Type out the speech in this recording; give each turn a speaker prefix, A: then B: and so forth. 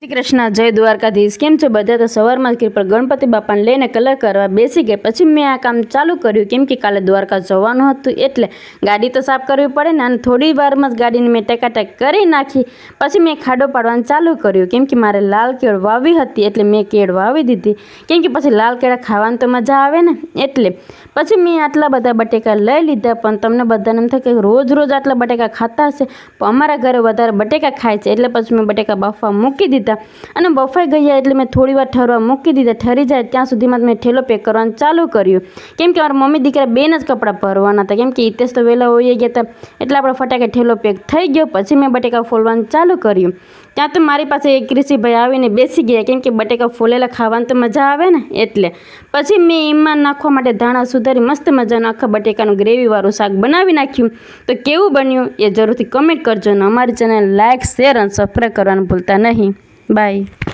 A: શ્રી કૃષ્ણ, જય દ્વારકાધીશ। કેમ છો બધા? તો સવારમાં જ કૃપા ગણપતિ બાપાને લઈને કલર કરવા બેસી ગઈ। પછી મેં આ કામ ચાલુ કર્યું કેમ કે કાલે દ્વારકા જવાનું હતું એટલે ગાડી તો સાફ કરવી પડે ને। અને થોડી વારમાં જ ગાડીને મેં ટેકાટેક કરી નાખી। પછી મેં ખાડો પાડવાનું ચાલુ કર્યું કેમ કે મારે લાલ કેળ વાવી હતી એટલે મેં કેળ વાવી દીધી કેમ કે પછી લાલ કેળા ખાવાની તો મજા આવે ને એટલે। પછી મેં આટલા બધા બટેકા લઈ લીધા। પણ તમને બધાને એમ થાય કે રોજ રોજ આટલા બટેકા ખાતા હશે, પણ અમારા ઘરે વધારે બટેકા ખાય છે એટલે પછી મેં બટેકા બાફવા મૂકી દીધા। અને બફાઈ ગયા એટલે મેં થોડી વાર ઠરવા મૂકી દીધા। ઠરી જાય ત્યાં સુધીમાં મેં ઠેલો પેક કરવાનું ચાલુ કર્યું કેમ કે મારા મમ્મી દીકરા બેન જ કપડાં ભરવાના હતા કેમ કે હિતેશ તો વહેલા હોઈ ગયા હતા એટલે આપણે ફટાકે ઠેલો પેક થઈ ગયો। પછી મેં બટેકા ફોલવાનું ચાલુ કર્યું ત્યાં તો મારી પાસે એક ક્રિશીભાઈ આવીને બેસી ગયા કેમ કે બટેકા ફોલેલા ખાવાની તો મજા આવે ને એટલે। પછી મેં એમાં નાખવા માટે ધાણા સુધારી મસ્ત મજાનું આખા બટેકાનું ગ્રેવીવાળું શાક બનાવી નાખ્યું। તો કેવું બન્યું એ જરૂરથી કમેન્ટ કરજો અને અમારી ચેનલ લાઇક, શેર અને સબસ્ક્રાઈબ કરવાનું ભૂલતા નહીં। બાય।